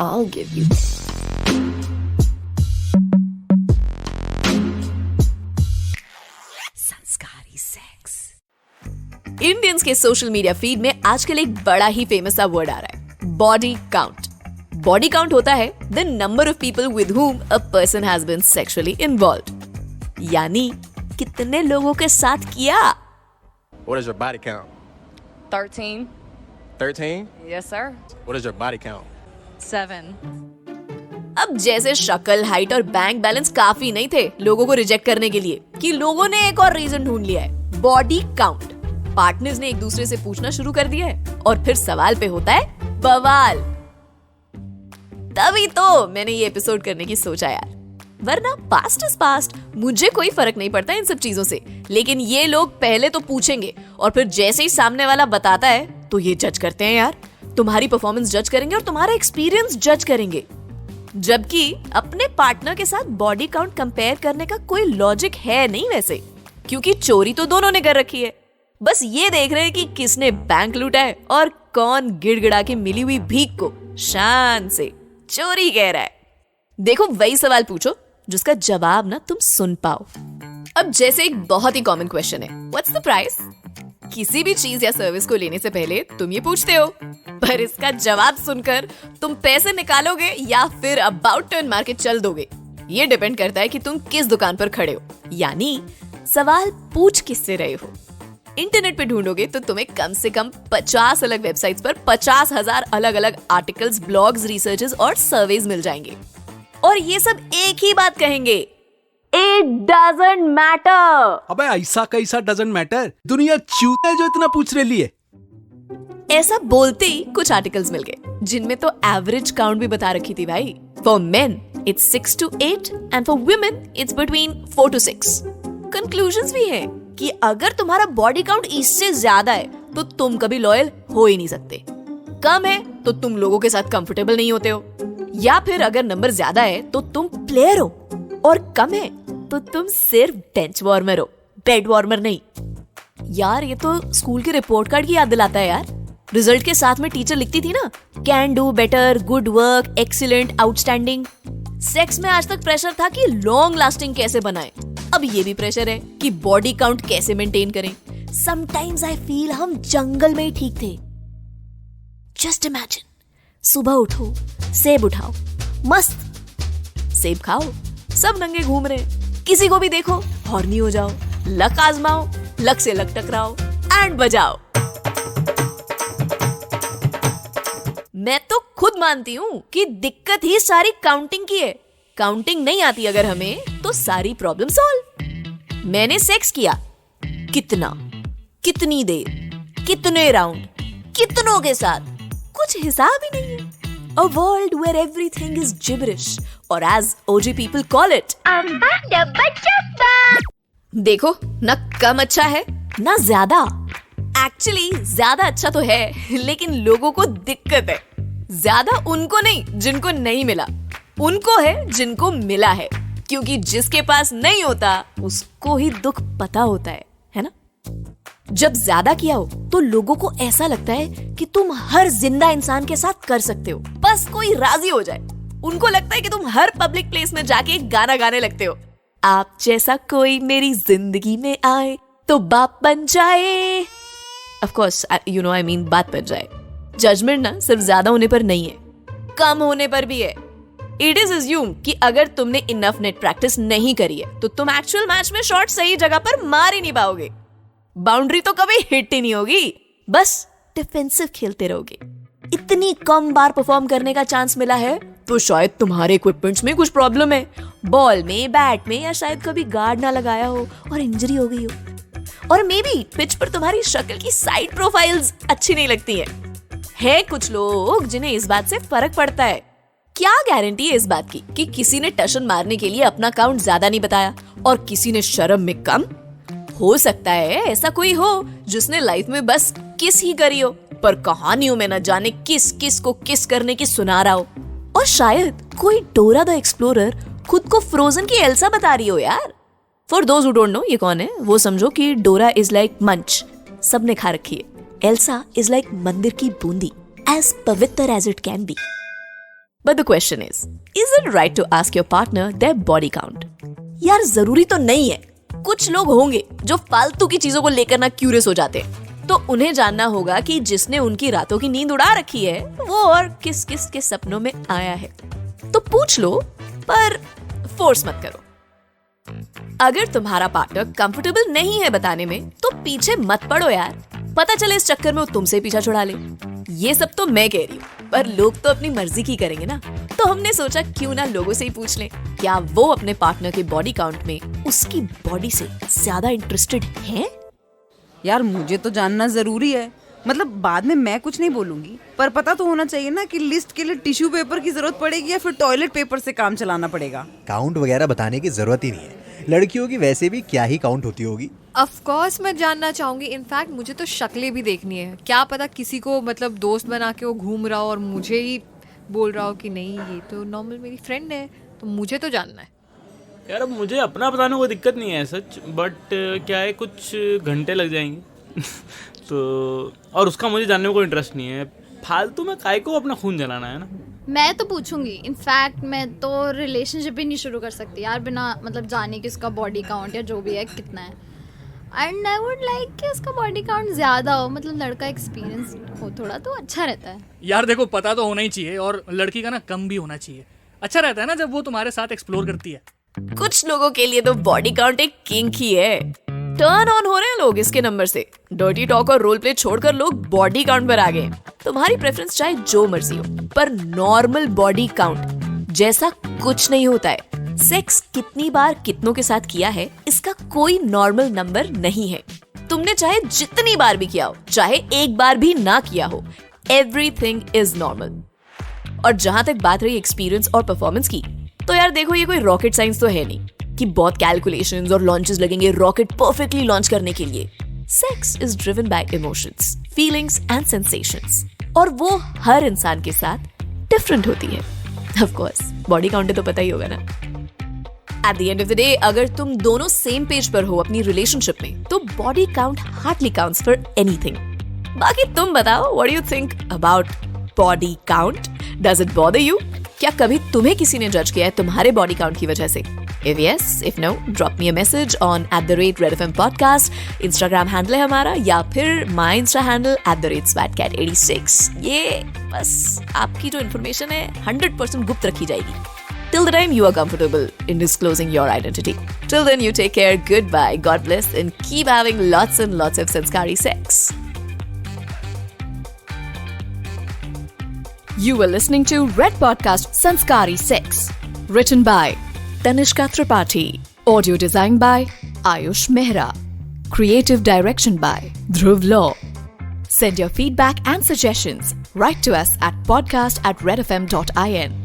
I'll give you. संस्कारी sex. Indians के social media feed में आजकल एक बड़ा ही फेमस सा वर्ड आ रहा है, बॉडी काउंट। बॉडी काउंट होता है the number of people with whom a person has been sexually involved, यानी कितने लोगों के साथ किया। What is your body count? 13. 13? Yes, sir. What is your body count? 7. अब जैसे शक्ल, हाइट और बैंक बैलेंस काफी नहीं थे लोगों को रिजेक्ट करने के लिए, कि लोगों ने एक और रीजन ढूंढ लिया है, बॉडी काउंट। पार्टनर्स ने एक दूसरे से पूछना शुरू कर दिया है और फिर सवाल पे होता है बवाल। तभी तो मैंने ये एपिसोड करने की सोचा यार, वरना पास्ट इज पास्ट, मुझे कोई फर्क नहीं पड़ता इन सब चीजों से। लेकिन ये लोग पहले तो पूछेंगे और फिर जैसे ही सामने वाला बताता है तो ये जज करते हैं यार, तुम्हारी परफॉर्मेंस जज करेंगे और तुम्हारा एक्सपीरियंस जज करेंगे। जबकि अपने पार्टनर के साथ बॉडी काउंट कंपेयर करने का कोई लॉजिक है नहीं वैसे, क्योंकि चोरी तो दोनों ने कर रखी है। बस ये देख रहे हैं कि किसने बैंक लूटा है और कौन गिड़गिड़ा के मिली हुई भीख को शान से चोरी कह रहा है। देखो वही सवाल पूछो जिसका जवाब ना तुम सुन पाओ। अब जैसे एक बहुत ही कॉमन क्वेश्चन है, व्हाट्स द प्राइस? किसी भी चीज या सर्विस को लेने से पहले तुम ये पूछते हो, पर इसका जवाब सुनकर तुम पैसे निकालोगे या फिर अबाउट टर्न मार के चल दोगे। ये डिपेंड करता है कि तुम किस दुकान पर खड़े हो, यानी सवाल पूछ किससे रहे हो। इंटरनेट पे ढूंढोगे तो तुम्हें कम से कम 50 अलग वेबसाइट्स पर 50,000 अलग अलग आर्टिकल्स, ब्लॉग्स, रिसर्चेस और सर्वेज मिल जाएंगे और ये सब एक ही बात कहेंगे, It doesn't matter। अबे ऐसा कैसा डजंट मैटर, दुनिया चूत है जो इतना पूछ रही है। ऐसा बोलते ही कुछ आर्टिकल्स मिल गए जिनमें तो एवरेज काउंट भी बता रखी थी भाई। For main it's 6 to 8 and for women it's between 4 to 6। Conclusions भी हैं कि अगर तुम्हारा बॉडी काउंट इससे ज्यादा है तो तुम कभी लॉयल हो ही नहीं सकते। कम है तो तुम लोगों के साथ कंफर्टेबल नहीं होते हो, या फिर अगर नंबर ज्यादा है तो तुम प्लेयर हो, और कम है तो तुम सिर्फ बेंच वार्मर हो, बेड वार्मर नहीं। यार ये तो स्कूल के रिपोर्ट कार्ड की याद दिलाता है यार। रिजल्ट के साथ में टीचर लिखती थी ना, can do better, good work, excellent, outstanding. Sex में आज तक प्रेशर था कि लॉन्ग लास्टिंग कैसे बनाए, अब ये भी प्रेशर है कि बॉडी काउंट कैसे मेंटेन करें। समटाइम्स आई फील हम जंगल में ही ठीक थे। जस्ट इमेजिन, सुबह उठो, सेब उठाओ, मस्त सेब खाओ, सब नंगे घूम रहे, किसी को भी देखो हॉर्नी हो जाओ, लक आजमाओ, लक से लक टकराओ एंड बजाओ। मैं तो खुद मानती हूँ कि दिक्कत ही सारी काउंटिंग की है। काउंटिंग नहीं आती अगर हमें तो सारी प्रॉब्लम सॉल्व। मैंने सेक्स किया, कितना, कितनी देर, कितने राउंड, कितनों के साथ, कुछ हिसाब ही नहीं है। A world where everything is gibberish, or as OG people call it, देखो ना कम अच्छा है ना ज्यादा। एक्चुअली ज्यादा अच्छा तो है, लेकिन लोगों को दिक्कत है। ज्यादा उनको नहीं जिनको नहीं मिला, उनको है जिनको मिला है, क्योंकि जिसके पास नहीं होता उसको ही दुख पता होता है ना। जब ज्यादा किया हो तो लोगों को ऐसा लगता है कि तुम हर जिंदा इंसान के साथ कर सकते हो, बस कोई राजी हो जाए। उनको लगता है कि तुम हर पब्लिक प्लेस में जाके गाना गाने लगते हो, आप जैसा कोई मेरी जिंदगी में आए तो बाप बन जाए। Of course you know I mean बात बन जाए। जजमेंट ना सिर्फ ज्यादा होने पर नहीं है, कम होने पर भी है। इट इज अज्यूम कि अगर तुमने इनफ नेट प्रैक्टिस नहीं करी है तो तुम एक्चुअल मैच में शॉट सही जगह पर मार ही नहीं पाओगे। बाउंड्री तो कभी हिट ही नहीं होगी, बस डिफेंसिव खेलते रहोगे। इतनी कम बार परफॉर्म करने का चांस मिला है तो शायद तुम्हारे इक्विपमेंट्स में कुछ प्रॉब्लम है, बॉल में, बैट में, या शायद कभी गार्ड ना लगाया हो और इंजरी हो गई हो। और मे बी पिच पर तुम्हारी शक्ल की साइड प्रोफाइल्स अच्छी नहीं लगती है कुछ लोग जिन्हें इस बात से फर्क पड़ता है। क्या गारंटी है इस बात की कि किसी ने टशन मारने के लिए अपना काउंट ज्यादा नहीं बताया और किसी ने शर्म में कम? हो सकता है ऐसा कोई हो जिसने लाइफ में बस किस ही करी हो, पर कहानियों में न जाने किस किस को किस करने की सुना रहा हो। और शायद कोई डोरा द एक्सप्लोरर खुद को फ्रोजन की एल्सा बता रही हो यार। For those who don't know ये कौन है, वो समझो कि डोरा इज लाइक मंच, सबने खा रखी है। एल्सा इज लाइक मंदिर की बूंदी, एज पवित्र as it can be. But the question is it right to ask your partner their body count? यार जरूरी तो नहीं है। कुछ लोग होंगे जो फालतू की चीजों को लेकर ना क्यूरियस हो जाते हैं, तो उन्हें जानना होगा कि जिसने उनकी रातों की नींद उड़ा रखी है वो और किस किस के सपनों में आया है। तो पूछ लो, पर फोर्स मत करो। अगर तुम्हारा पार्टनर कंफर्टेबल नहीं है बताने में तो पीछे मत पड़ो यार, पता चले इस चक्कर में वो तुमसे पीछा छुड़ा ले। ये सब तो मैं कह रही हूँ, पर लोग तो अपनी मर्जी की करेंगे ना, तो हमने सोचा क्यों ना लोगों से ही पूछ लें, क्या वो अपने पार्टनर के बॉडी काउंट में उसकी बॉडी से ज्यादा इंटरेस्टेड हैं? यार मुझे तो जानना जरूरी है, मतलब बाद में मैं कुछ नहीं बोलूंगी, पर पता तो होना चाहिए ना कि लिस्ट के लिए टिश्यू पेपर की जरूरत पड़ेगी या फिर टॉयलेट पेपर से काम चलाना पड़ेगा। काउंट वगैरह बताने की जरूरत ही नहीं है, लड़कियों की वैसे भी क्या ही काउंट होती होगी। ऑफ कोर्स मैं जानना चाहूंगी। इनफैक्ट मुझे तो शक्लें भी देखनी है। क्या पता किसी को मतलब दोस्त बना के वो घूम रहा हो और मुझे ही बोल रहा हो कि नहीं ये तो नॉर्मल मेरी फ्रेंड है, तो मुझे तो जानना है। यार अब मुझे अपना बताने को दिक्कत नहीं है सच, बट क्या है कुछ घंटे लग जाएंगे तो और उसका मुझे जानने में कोई इंटरेस्ट नहीं है। फालतू में काहे को अपना खून जलाना है ना। मैं तो पूछूंगी। इनफैक्ट मैं तो रिलेशनशिप ही नहीं शुरू कर सकती यार बिना मतलब जाने कि उसका बॉडी काउंट या जो भी है कितना है। एंड आई वुड लाइक कि उसका बॉडी काउंट ज़्यादा हो, मतलब लड़का एक्सपीरियंस हो थोड़ा तो अच्छा रहता है। यार देखो पता तो होना ही चाहिए, और लड़की का ना कम भी होना चाहिए। अच्छा रहता है ना जब वो तुम्हारे साथ एक्सप्लोर करती है। कुछ लोगों के लिए तो बॉडी काउंट एक किंक ही है। टर्न ऑन हो रहे हैं लोग इसके नंबर से। डर्टी टॉक और रोल प्ले छोड़कर लोग बॉडी काउंट पर आ गए। तुम्हारी प्रेफरेंस चाहे जो मर्जी हो, पर नॉर्मल बॉडी काउंट जैसा कुछ नहीं होता है। सेक्स कितनी बार कितनों के साथ किया है इसका कोई नॉर्मल नंबर नहीं है। तुमने चाहे जितनी बार भी किया हो, चाहे एक बार भी ना किया हो, एवरीथिंग इज नॉर्मल। और जहां तक बात रही एक्सपीरियंस और परफॉर्मेंस की, तो यार देखो ये कोई रॉकेट साइंस तो है नहीं कि बहुत कैलकुलेशंस और लॉन्चेस लगेंगे रॉकेट परफेक्टली लॉन्च करने के लिए। Sex is driven by emotions, feelings and sensations, और वो हर इंसान के साथ डिफरेंट होती है। ऑफ कोर्स बॉडी काउंट तो पता ही होगा ना। At the end of the day अगर तुम दोनों सेम पेज पर हो अपनी रिलेशनशिप में, तो body count hardly counts for anything. बाकी तुम बताओ, what do you think about body count? Does it bother you? क्या कभी तुम्हें किसी ने जज किया है तुम्हारे बॉडी काउंट की वजह से? If yes, if no, drop me a message on @RedFM Podcast, Instagram handle है हमारा, या फिर my Insta handle @SwatCat86। ये बस आपकी जो इन्फॉर्मेशन है 100% गुप्त रखी जाएगी till the time you are comfortable in disclosing your identity. Till then, you take care, goodbye, God bless, and keep having lots and lots of sanskari sex. You were listening to Red Podcast Sanskari Sex, written by Tanishka Tripathi, audio design by Ayush Mehra, creative direction by Dhruv Law. Send your feedback and suggestions right to us at podcast@redfm.in.